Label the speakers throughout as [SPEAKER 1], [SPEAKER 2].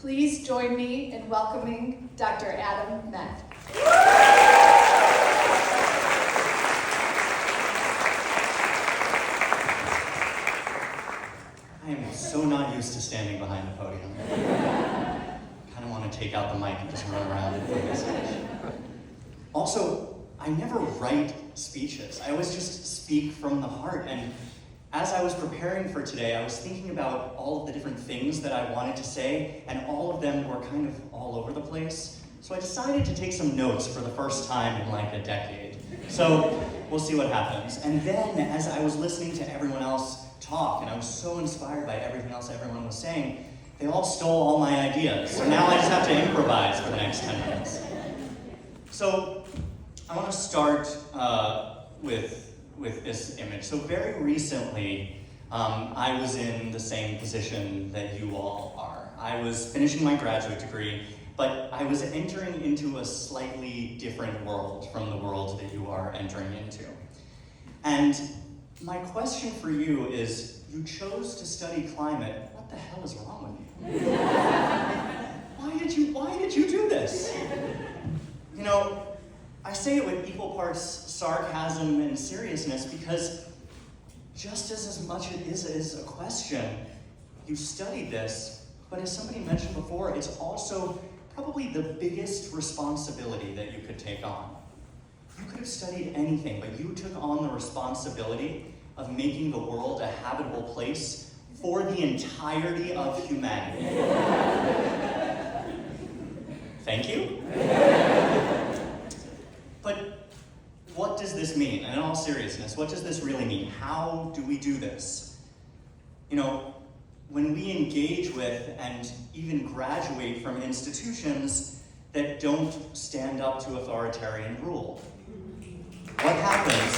[SPEAKER 1] Please join me in welcoming Dr. Adam Met.
[SPEAKER 2] I am so not used to standing behind the podium. Kind of want to take out the mic and just run around and do a message. Also, I never write speeches. I always just speak from the heart. And as I was preparing for today, I was thinking about all of the different things that I wanted to say, and all of them were kind of all over the place. So I decided to take some notes for the first time in like a decade. So we'll see what happens. And then as I was listening to everyone else talk, and I was so inspired by everything else everyone was saying, they all stole all my ideas. So now I just have to improvise for the next 10 minutes. So I want to start with this image. So very recently, I was in the same position that you all are. I was finishing my graduate degree, but I was entering into a slightly different world from the world that you are entering into. And my question for you is, you chose to study climate. What the hell is wrong with you? Why did you do this? You know, I say it with equal parts sarcasm and seriousness because just as much it is a question, you studied this, but as somebody mentioned before, it's also probably the biggest responsibility that you could take on. You could have studied anything, but you took on the responsibility of making the world a habitable place for the entirety of humanity. Thank you. But what does this mean? And in all seriousness, what does this really mean? How do we do this? You know, when we engage with and even graduate from institutions that don't stand up to authoritarian rule, what happens?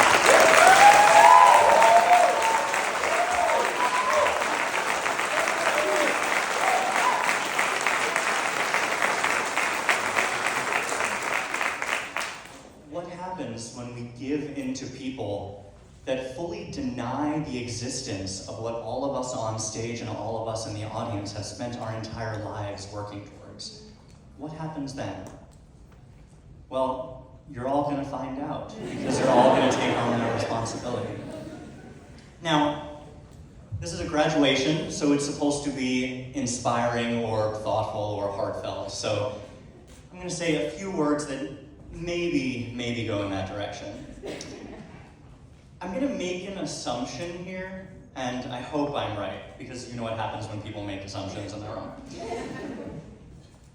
[SPEAKER 2] When we give into people that fully deny the existence of what all of us on stage and all of us in the audience have spent our entire lives working towards. What happens then? Well, you're all going to find out, because you're all going to take on that responsibility. Now, this is a graduation, so it's supposed to be inspiring or thoughtful or heartfelt. So I'm going to say a few words that maybe go in that direction. I'm going to make an assumption here, and I hope I'm right, because you know what happens when people make assumptions and they're wrong.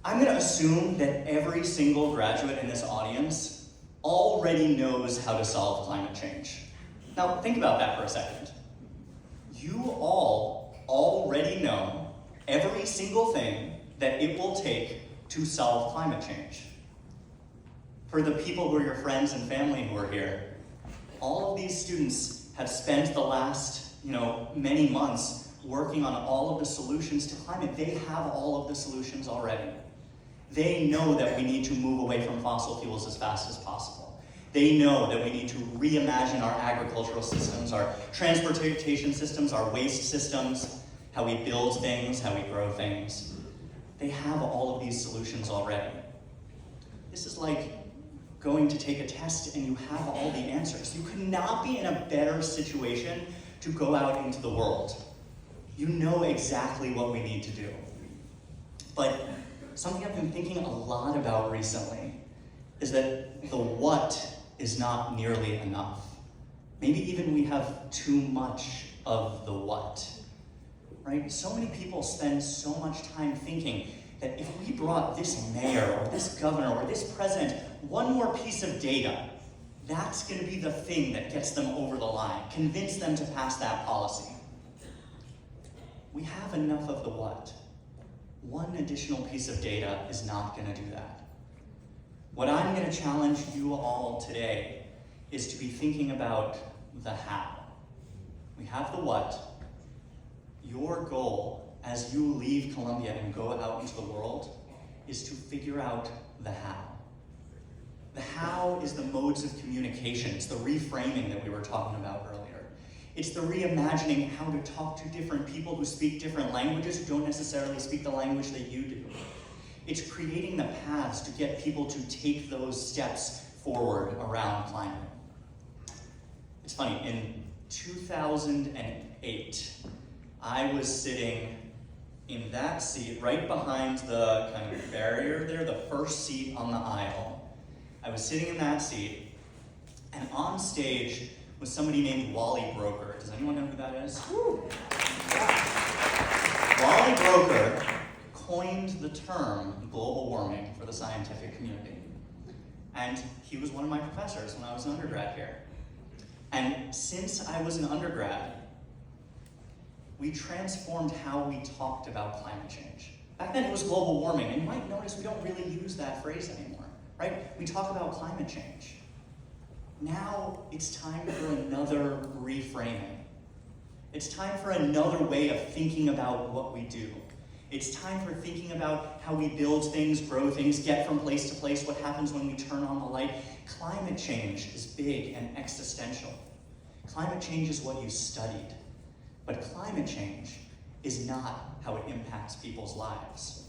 [SPEAKER 2] I'm going to assume that every single graduate in this audience already knows how to solve climate change. Now, think about that for a second. You all already know every single thing that it will take to solve climate change. For the people who are your friends and family who are here, all of these students have spent the last, many months working on all of the solutions to climate. They have all of the solutions already. They know that we need to move away from fossil fuels as fast as possible. They know that we need to reimagine our agricultural systems, our transportation systems, our waste systems, how we build things, how we grow things. They have all of these solutions already. This is like going to take a test and you have all the answers. You could not be in a better situation to go out into the world. You know exactly what we need to do. But something I've been thinking a lot about recently is that the what is not nearly enough. Maybe even we have too much of the what, right? So many people spend so much time thinking that if we brought this mayor or this governor or this president one more piece of data, that's going to be the thing that gets them over the line, convince them to pass that policy. We have enough of the what. One additional piece of data is not going to do that. What I'm going to challenge you all today is to be thinking about the how. We have the what. Your goal as you leave Columbia and go out into the world is to figure out the how. The how is the modes of communication. It's the reframing that we were talking about earlier. It's the reimagining how to talk to different people who speak different languages, who don't necessarily speak the language that you do. It's creating the paths to get people to take those steps forward around climate. It's funny, in 2008, I was sitting in that seat right behind the kind of barrier there, the first seat on the aisle. I was sitting in that seat, and on stage was somebody named Wally Broker. Does anyone know who that is? Wally Broker coined the term global warming for the scientific community. And he was one of my professors when I was an undergrad here. And since I was an undergrad, we transformed how we talked about climate change. Back then it was global warming, and you might notice we don't really use that phrase anymore, right? We talk about climate change. Now it's time for another reframing. It's time for another way of thinking about what we do. It's time for thinking about how we build things, grow things, get from place to place, what happens when we turn on the light. Climate change is big and existential. Climate change is what you studied, but climate change is not how it impacts people's lives.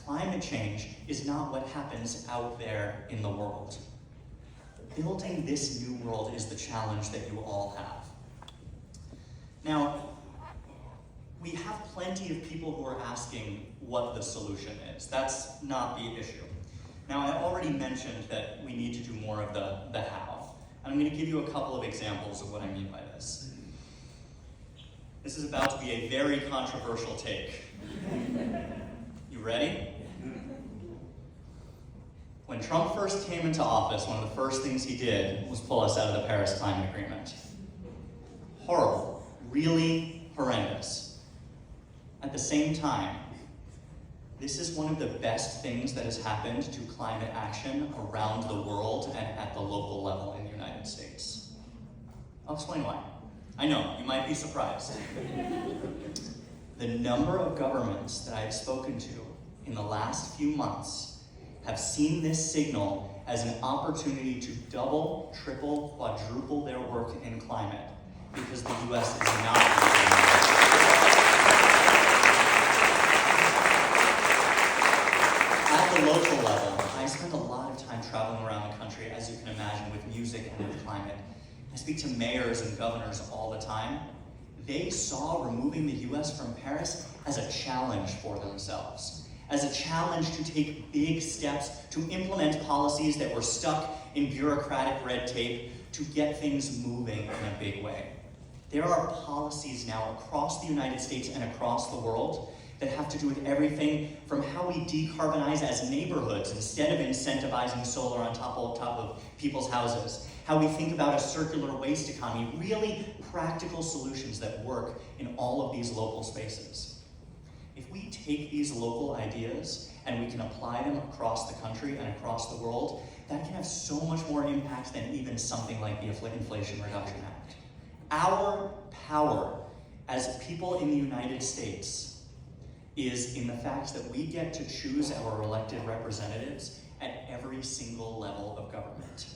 [SPEAKER 2] Climate change is not what happens out there in the world. Building this new world is the challenge that you all have. Now, we have plenty of people who are asking what the solution is. That's not the issue. Now, I already mentioned that we need to do more of the how. And I'm going to give you a couple of examples of what I mean by this. This is about to be a very controversial take. You ready? When Trump first came into office, one of the first things he did was pull us out of the Paris Climate Agreement. Horrible. Really horrendous. At the same time, this is one of the best things that has happened to climate action around the world and at the local level in the United States. I'll explain why. I know, you might be surprised. The number of governments that I've spoken to in the last few months have seen this signal as an opportunity to double, triple, quadruple their work in climate because the US is not At the local level, I spend a lot of time traveling around the country, as you can imagine, with music and with climate. I speak to mayors and governors all the time. They saw removing the US from Paris as a challenge for themselves, as a challenge to take big steps to implement policies that were stuck in bureaucratic red tape to get things moving in a big way. There are policies now across the United States and across the world that have to do with everything from how we decarbonize as neighborhoods instead of incentivizing solar on top of people's houses, how we think about a circular waste economy, really practical solutions that work in all of these local spaces. If we take these local ideas and we can apply them across the country and across the world, that can have so much more impact than even something like the Inflation Reduction Act. Our power as people in the United States is in the fact that we get to choose our elected representatives at every single level of government.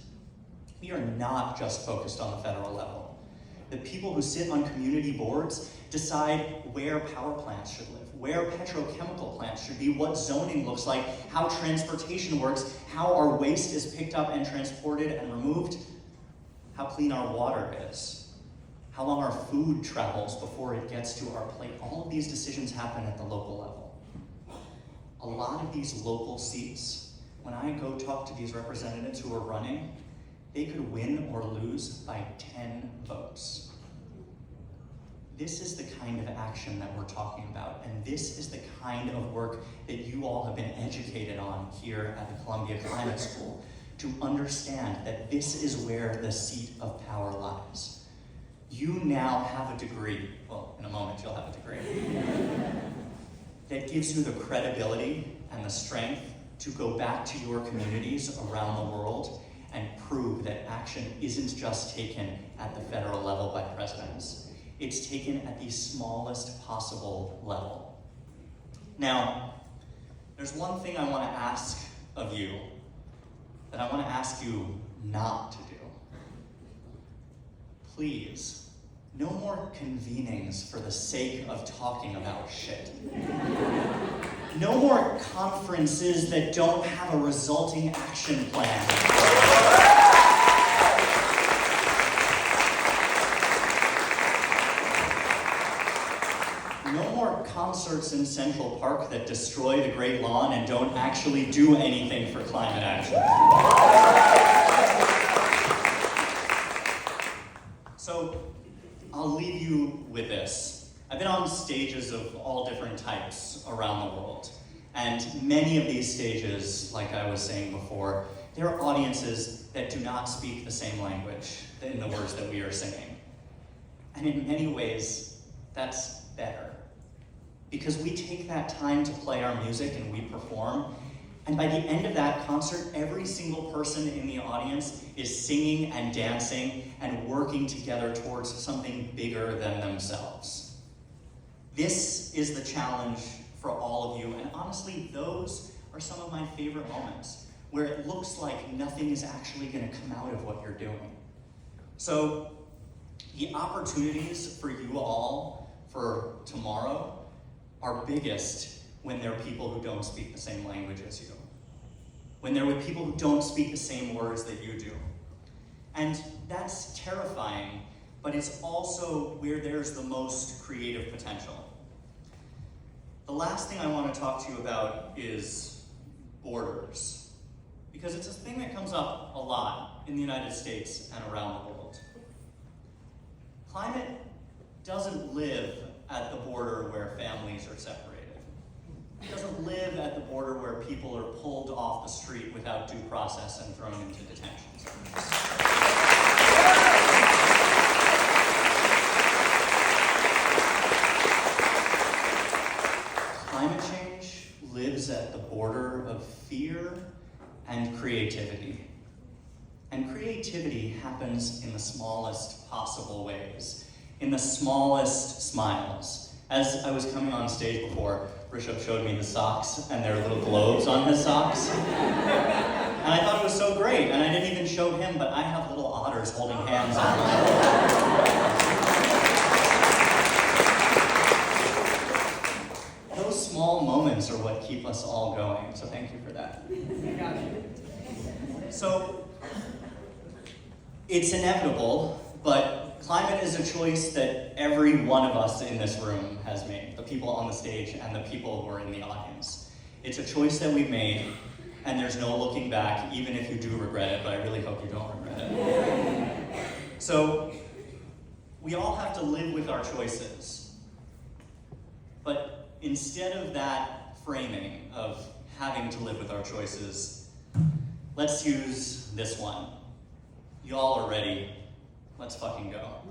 [SPEAKER 2] We are not just focused on the federal level. The people who sit on community boards decide where power plants should live, where petrochemical plants should be, what zoning looks like, how transportation works, how our waste is picked up and transported and removed, how clean our water is, how long our food travels before it gets to our plate. All of these decisions happen at the local level. A lot of these local seats, when I go talk to these representatives who are running, they could win or lose by 10 votes. This is the kind of action that we're talking about, and this is the kind of work that you all have been educated on here at the Columbia Climate School, to understand that this is where the seat of power lies. You now have a degree, well, in a moment you'll have a degree, that gives you the credibility and the strength to go back to your communities around the world and prove that action isn't just taken at the federal level by presidents. It's taken at the smallest possible level. Now, there's one thing I want to ask of you that I want to ask you not to do. Please No more convenings for the sake of talking about shit. No more conferences that don't have a resulting action plan. No more concerts in Central Park that destroy the Great Lawn and don't actually do anything for climate action. So, I'll leave you with this. I've been on stages of all different types around the world. And many of these stages, like I was saying before, there are audiences that do not speak the same language in the words that we are singing. And in many ways, that's better. Because we take that time to play our music and we perform, and by the end of that concert, every single person in the audience is singing and dancing and working together towards something bigger than themselves. This is the challenge for all of you, and honestly, those are some of my favorite moments, where it looks like nothing is actually going to come out of what you're doing. So, the opportunities for you all for tomorrow are biggest when there are people who don't speak the same language as you. When they're with people who don't speak the same words that you do. And that's terrifying, but it's also where there's the most creative potential. The last thing I want to talk to you about is borders. Because it's a thing that comes up a lot in the United States and around the world. Climate doesn't live at the border where families are separated. It doesn't live at the border where people are pulled off the street without due process and thrown into detention centers. Climate change lives at the border of fear and creativity. And creativity happens in the smallest possible ways, in the smallest smiles. As I was coming on stage before, Bishop showed me the socks, and there are little globes on his socks. And I thought it was so great, and I didn't even show him, but I have little otters holding hands on mine. Those small moments are what keep us all going, so thank you for that. So, it's inevitable, but climate is a choice that every one of us in this room has made, the people on the stage and the people who are in the audience. It's a choice that we've made, and there's no looking back, even if you do regret it, but I really hope you don't regret it. So, we all have to live with our choices. But instead of that framing of having to live with our choices, let's use this one. You all are ready. Let's fucking go.